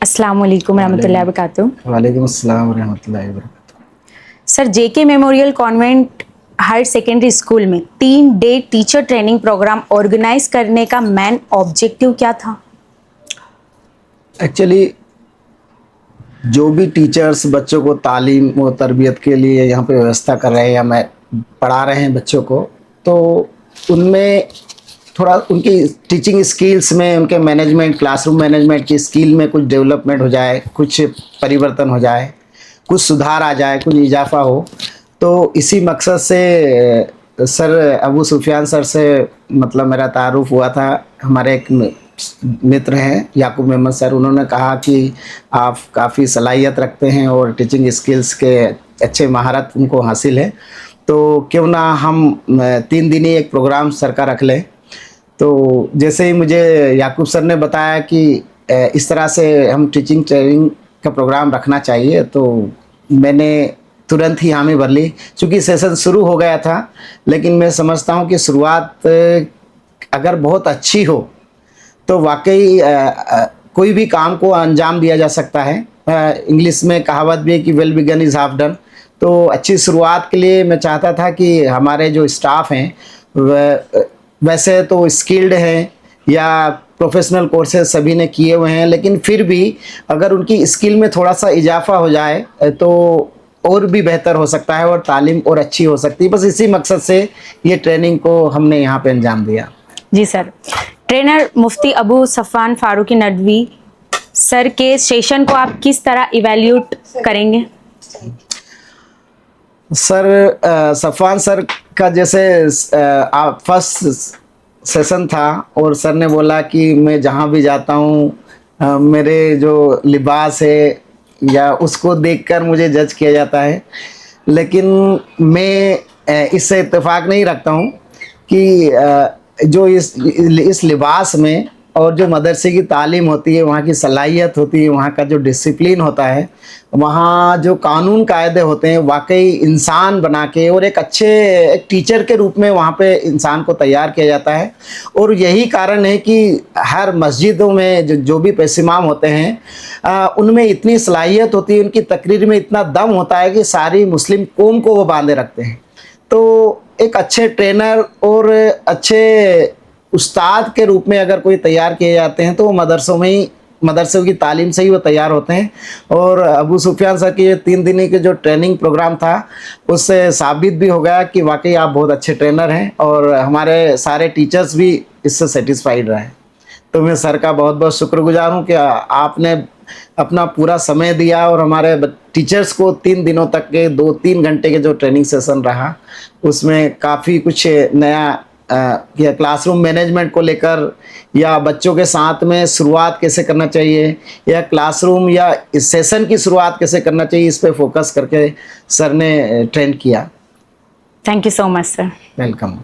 अस्सलाम वालेकुम रहमतुल्लाहि व बरकातुहू। वालेकुम अस्सलाम रहमतुल्लाहि व बरकातुहू। Sir, JK memorial convent higher secondary school में 3 day teacher training program organise करने का मेन ऑब्जेक्टिव क्या था? एक्चुअली जो भी टीचर्स बच्चों को तालीम व तरबियत के लिए यहाँ पे व्यवस्था कर रहे हैं या मैं पढ़ा रहे हैं बच्चों को, तो उनमें थोड़ा उनकी टीचिंग स्किल्स में, उनके मैनेजमेंट, क्लासरूम मैनेजमेंट की स्किल में कुछ डेवलपमेंट हो जाए, कुछ परिवर्तन हो जाए, कुछ सुधार आ जाए, कुछ इजाफा हो। तो इसी मकसद से सर अबू सुफियान सर से मतलब मेरा तारुफ हुआ था। हमारे एक मित्र हैं याकूब मेमन सर, उन्होंने कहा कि आप काफ़ी सलाहियत रखते हैं और टीचिंग स्किल्स के अच्छे महारत उनको हासिल है, तो क्यों ना हम 3 दिनी एक प्रोग्राम सर का रख लें। तो जैसे ही मुझे याकूब सर ने बताया कि इस तरह से हम टीचिंग ट्रेनिंग का प्रोग्राम रखना चाहिए, तो मैंने तुरंत ही हामी भर ली। चूँकि सेशन शुरू हो गया था, लेकिन मैं समझता हूँ कि शुरुआत अगर बहुत अच्छी हो तो वाकई कोई भी काम को अंजाम दिया जा सकता है। इंग्लिश में कहावत भी है कि well begin is half done. तो अच्छी शुरुआत के लिए मैं चाहता था कि हमारे जो स्टाफ हैं वैसे तो स्किल्ड हैं या प्रोफेशनल कोर्सेज सभी ने किए हुए हैं, लेकिन फिर भी अगर उनकी स्किल में थोड़ा सा इजाफा हो जाए तो और भी बेहतर हो सकता है और तालीम और अच्छी हो सकती है। बस इसी मकसद से ये ट्रेनिंग को हमने यहाँ पे अंजाम दिया। जी सर। ट्रेनर मुफ्ती अबू सफ़ान फारूकी नदवी सर के सेशन को आप किस तरह इवैल्यूएट करेंगे? सर सफ़ान सर का जैसे फर्स्ट सेशन था और सर ने बोला कि मैं जहाँ भी जाता हूँ मेरे जो लिबास है या उसको देखकर मुझे जज किया जाता है, लेकिन मैं इससे इत्तेफाक नहीं रखता हूँ कि जो इस लिबास में और जो मदरसे की तालीम होती है, वहाँ की सलाहियत होती है, वहाँ का जो डिसिप्लिन होता है, वहाँ जो कानून कायदे होते हैं, वाकई इंसान बना के और एक अच्छे एक टीचर के रूप में वहाँ पे इंसान को तैयार किया जाता है। और यही कारण है कि हर मस्जिदों में जो भी पैसिमाम होते हैं उनमें इतनी सलाहियत होती है, उनकी तकरीर में इतना दम होता है कि सारी मुस्लिम कौम को वो बांधे रखते हैं। तो एक अच्छे ट्रेनर और अच्छे उस्ताद के रूप में अगर कोई तैयार किए जाते हैं तो वो मदरसों की तालीम से ही वो तैयार होते हैं। और अबू सुफियान सर की 3 दिन के जो ट्रेनिंग प्रोग्राम था उससे साबित भी हो गया कि वाकई आप बहुत अच्छे ट्रेनर हैं और हमारे सारे टीचर्स भी इससे सेटिस्फाइड रहे। तो मैं सर का बहुत बहुत शुक्रगुजार हूँ कि आपने अपना पूरा समय दिया और हमारे टीचर्स को 3 दिनों तक के 2-3 घंटे के जो ट्रेनिंग सेशन रहा उसमें काफ़ी कुछ नया या क्लासरूम मैनेजमेंट को लेकर या बच्चों के साथ में शुरुआत कैसे करना चाहिए या क्लासरूम या इस सेशन की शुरुआत कैसे करना चाहिए, इस पे फोकस करके सर ने ट्रेन किया। Thank you so much sir. Welcome.